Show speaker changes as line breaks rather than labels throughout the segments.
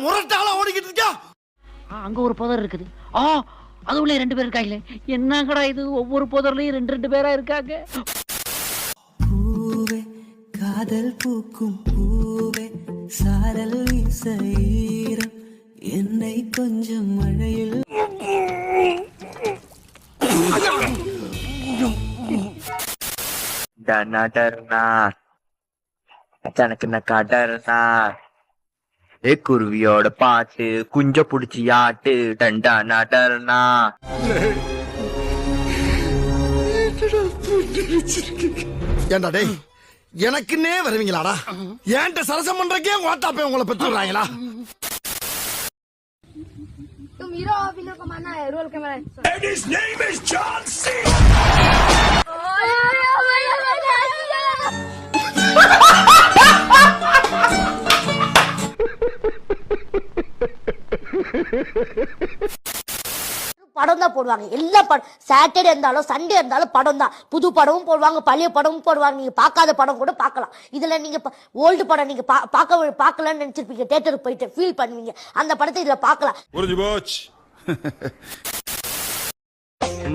முரட்டால ஓடிக்கிட்டு இருக்கா.
அங்க ஒரு புதர் இருக்குது. அது உள்ள 2 பேர் இருக்காங்களே. என்னங்கடா இது, ஒவ்வொரு புதர்லயும் 2 பேரா இருக்காங்க.
பூவே காதல் பூக்கும் பூவே சாரல் வீசஈரம் என்னை கொஞ்சம் மழையில்
டர்னா அச்சானுக்கு கடர்னா குருவியோட பாட்டு குஞ்ச புடிச்சு ஆட்டு டண்டா நடர்னா.
ஏண்டா டேய், எனக்குன்னே வருவீங்களாடா? ஏன்ட்ட சரசம் பண்றக்கே வாட்டாப்பே உங்களை பெற்றுறாங்களா?
तुम हीरो विलन को मानना है, रोल कैमरा है.
And his name is John C.
படம் தான் போடுவாங்க. எல்லா படம் சாட்டர்டே இருந்தாலும் சண்டே இருந்தாலும் படம் தான். புது படமும் போடுவாங்க, பழைய படமும் போடுவாங்க. நீங்க பார்க்காத படம் கூட பார்க்கலாம். இதுல நீங்க ஓல்டு படம் நீங்க பார்க்கலன்னு நினைச்சிருப்பீங்க. தியேட்டருக்கு போயிட்டு ஃபீல் பண்ணுவீங்க. அந்த படத்தை இதுல பார்க்கலாம்.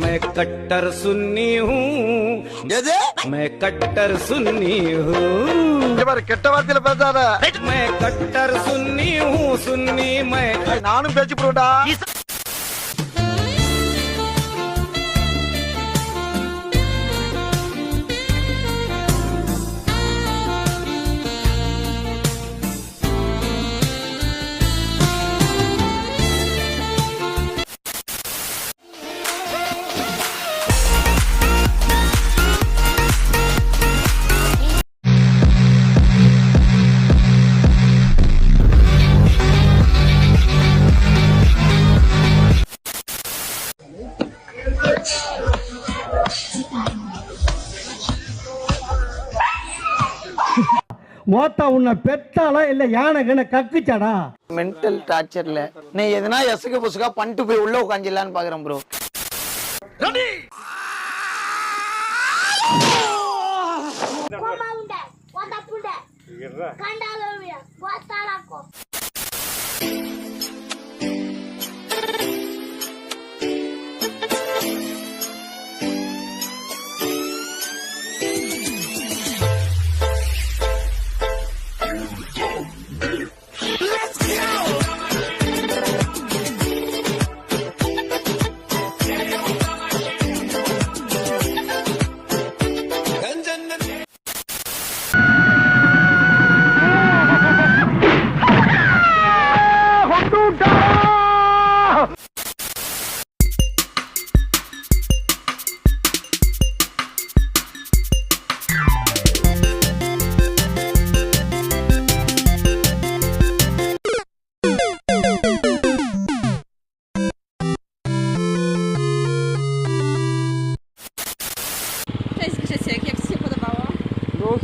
मैं कट्टर सुन्नी हूँ, मैं कट्टर सुन्नी हूँ.
கெட்ட வார்த்தையில பேசாத.
मैं कट्टर सुन्नी हूँ, सुन्नी मैं.
நானும் பேச்சு போடா.
மோத்தா உன்னை பெத்தாளா இல்ல யானை கண்ண கக்குச்சாடா?
மென்டல் டார்ச்சர்ல நீ எதனா எசுக்கு புசுக்கா பண்ணிட்டு போய் உள்ள உட்காந்துலான்னு பாக்குறேன் bro.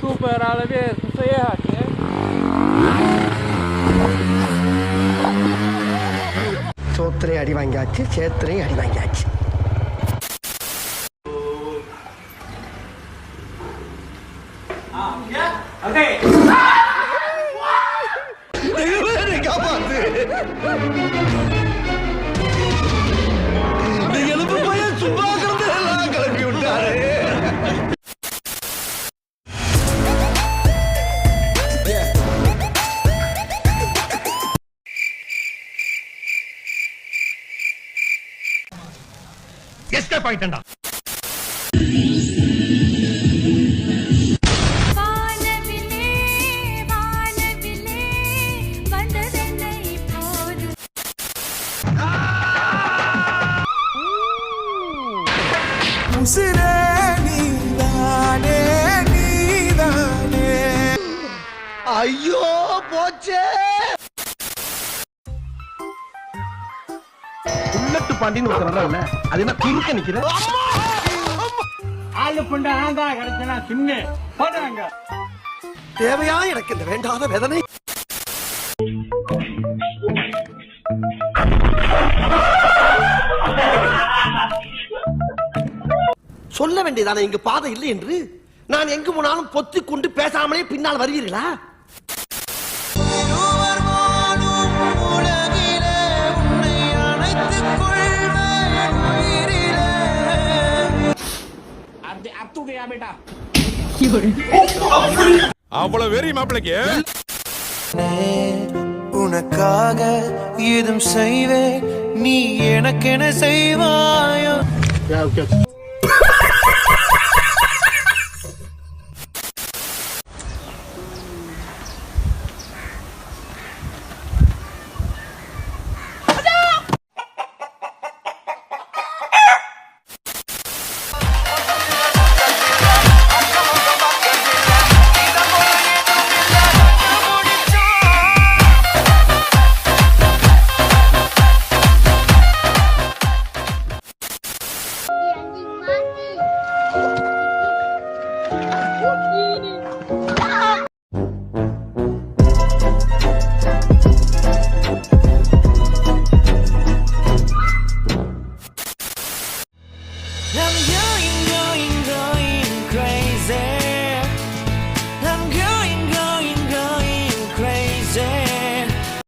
Super, ale wiesz, muszę jechać, nie?
சோத்திரை அடி வாங்கியாச்சு, சேத்திரை அடி வாங்கியாச்சு.
எழுப்பு பையன் சும்மா கிடந்து எல்லாம் கிளப்பி விட்டாரு. எஸ்கேப் ஆயிட்டேன்டா.
உசிரே நீதானே நீதானே.
ஐயோ போச்சே. புல்லட்டு பாண்டின்னு ஒருத்தர் அது என்ன குறுக்க நிக்கிற?
ஆளு பண்ண ஆந்தா கிடைச்சனா சின்ன போடாங்க.
தேவையா எனக்கு இந்த வேண்டாத வேதனை? சொல்ல வேண்டியதானே இங்கு பாதை இல்லை என்று. நான் எங்கு போனாலும் பொத்திக் கொண்டு பேசாமலே பின்னால் வருவீர்களா?
அவ்வளவு வெறி மாப்பிளைக்கு.
உனக்காக ஏதும் செய்வேன், நீ எனக்கென செய்வாயோ?